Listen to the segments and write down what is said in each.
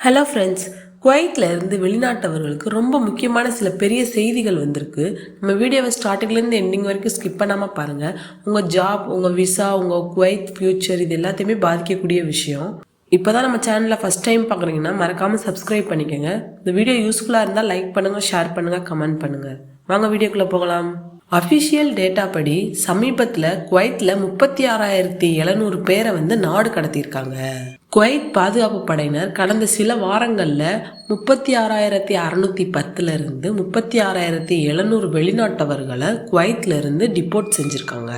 Hello friends, குவைத்தில் இருந்து வெளிநாட்டவர்களுக்கு ரொம்ப முக்கியமான சில பெரிய செய்திகள் வந்திருக்கு. நம்ம வீடியோவை ஸ்டார்டிங்லேருந்து எண்டிங் வரைக்கும் ஸ்கிப் பண்ணாமல் பாருங்கள். உங்கள் ஜாப், உங்கள் விசா, உங்கள் குவைத் ஃப்யூச்சர் இது எல்லாத்தையுமே பாதிக்கக்கூடிய விஷயம். இப்போ தான் நம்ம சேனலில் ஃபஸ்ட் டைம் பார்க்குறீங்கன்னா மறக்காமல் சப்ஸ்கிரைப் பண்ணிக்கோங்க. இந்த வீடியோ யூஸ்ஃபுல்லாக இருந்தால் லைக் பண்ணுங்கள், ஷேர் பண்ணுங்கள், கமெண்ட் பண்ணுங்கள். வாங்க வீடியோக்குள்ளே போகலாம். அஃபிஷியல் டேட்டா படி சமீபத்தில் குவைத்தில் 36,700 பேரை நாடு கடத்தியிருக்காங்க. குவைத் பாதுகாப்பு படையினர் கடந்த சில வாரங்களில் 36,610 இருந்து 36,700 வெளிநாட்டவர்களை குவைத்தில் இருந்து டிபோர்ட் செஞ்சுருக்காங்க.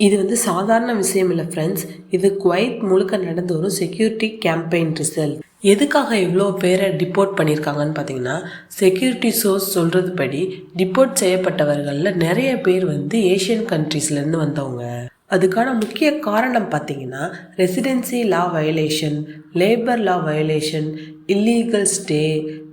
இது சாதாரண விஷயம் இல்லை ஃப்ரெண்ட்ஸ். இது குவைத் முழுக்க நடந்த ஒரு செக்யூரிட்டி கேம்பெயின் ரிசல்ட். எதுக்காக இவ்வளோ பேரை டிபோர்ட் பண்ணியிருக்காங்கன்னு பார்த்தீங்கன்னா, செக்யூரிட்டி சோர்ஸ் சொல்கிறது படி டிபோர்ட் செய்யப்பட்டவர்களில் நிறைய பேர் ஏஷியன் கண்ட்ரீஸ்லேருந்து வந்தவங்க. அதுக்கான முக்கிய காரணம் பார்த்தீங்கன்னா, residency law violation, labour law violation, illegal stay,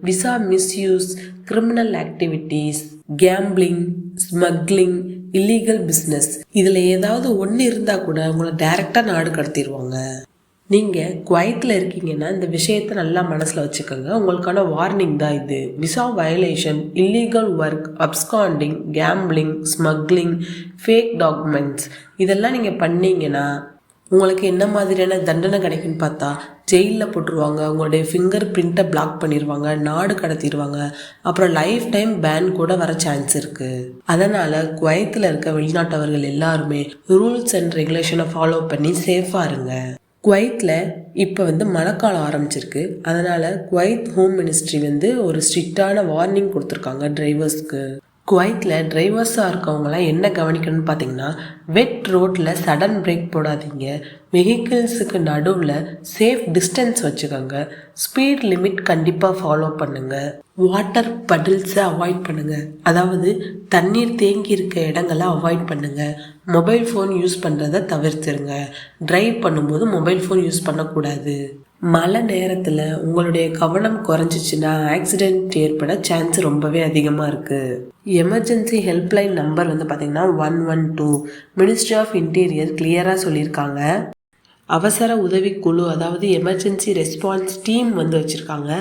visa misuse, criminal activities, gambling, smuggling, illegal business. இதில் ஏதாவது ஒன்று இருந்தால் கூட உங்களை டைரெக்டாக நாடு கடத்திடுவாங்க. நீங்கள் குவைத்தில் இருக்கீங்கன்னா இந்த விஷயத்தை நல்லா மனசில் வச்சுக்கோங்க. உங்களுக்கான வார்னிங் தான் இது. Visa violation, illegal work, absconding, gambling, smuggling, fake documents இதெல்லாம் நீங்கள் பண்ணீங்கன்னா உங்களுக்கு என்ன மாதிரியான தண்டனை கிடைக்குன்னு பார்த்தா, ஜெயிலில் போட்டுருவாங்க, உங்களுடைய ஃபிங்கர் பிரிண்ட்டை பிளாக் பண்ணிடுவாங்க, நாடு கடத்திடுவாங்க, அப்புறம் லைஃப் டைம் பேன் கூட வர சான்ஸ் இருக்குது. அதனால் குவைத்தில் இருக்க வெளிநாட்டவர்கள் எல்லாருமே ரூல்ஸ் அண்ட் ரெகுலேஷனை ஃபாலோ பண்ணி சேஃபாக இருங்க. குவைத்தில் இப்போ மழைக்காலம் ஆரம்பிச்சிருக்கு. அதனால் குவைத் ஹோம் மினிஸ்ட்ரி ஒரு ஸ்ட்ரிக்டான வார்னிங் கொடுத்துருக்காங்க டிரைவர்ஸ்க்கு. குவைத்தில் டிரைவர்ஸாக இருக்கவங்களாம் என்ன கவனிக்கணும்னு பார்த்தீங்கன்னா, வெட் ரோட்டில் சடன் பிரேக் போடாதீங்க, வெஹிக்கிள்ஸுக்கு நடுவில் சேஃப் டிஸ்டன்ஸ் வச்சுக்கோங்க, ஸ்பீட் லிமிட் கண்டிப்பாக ஃபாலோ பண்ணுங்கள், வாட்டர் பட்டில்ஸை அவாய்ட் பண்ணுங்கள், அதாவது தண்ணீர் தேங்கி இருக்க இடங்களை அவாய்ட் பண்ணுங்கள், மொபைல் ஃபோன் யூஸ் பண்ணுறதை தவிர்த்துருங்க, டிரைவ் பண்ணும்போது மொபைல் ஃபோன் யூஸ் பண்ணக்கூடாது. மழை நேரத்தில் உங்களுடைய கவனம் குறைஞ்சிச்சின்னா ஆக்சிடென்ட் ஏற்பட சான்ஸ் ரொம்பவே அதிகமாக இருக்குது. எமர்ஜென்சி ஹெல்ப்லைன் நம்பர் பார்த்தீங்கன்னா 112 மினிஸ்ட்ரி ஆஃப் இன்டீரியர் கிளியராக சொல்லியிருக்காங்க. அவசர உதவி குழு, அதாவது எமர்ஜென்சி ரெஸ்பான்ஸ் டீம் வச்சுருக்காங்க.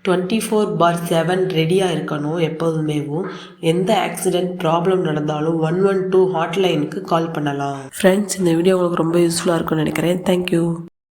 24/7 ரெடியாக இருக்கணும் எப்போதுமேவும். எந்த ஆக்சிடென்ட் ப்ராப்ளம் நடந்தாலும் 112 ஹாட்லைனுக்கு கால் பண்ணலாம். ஃப்ரெண்ட்ஸ், இந்த வீடியோ உங்களுக்கு ரொம்ப யூஸ்ஃபுல்லாக இருக்கும்னு நினைக்கிறேன். தேங்க்யூ.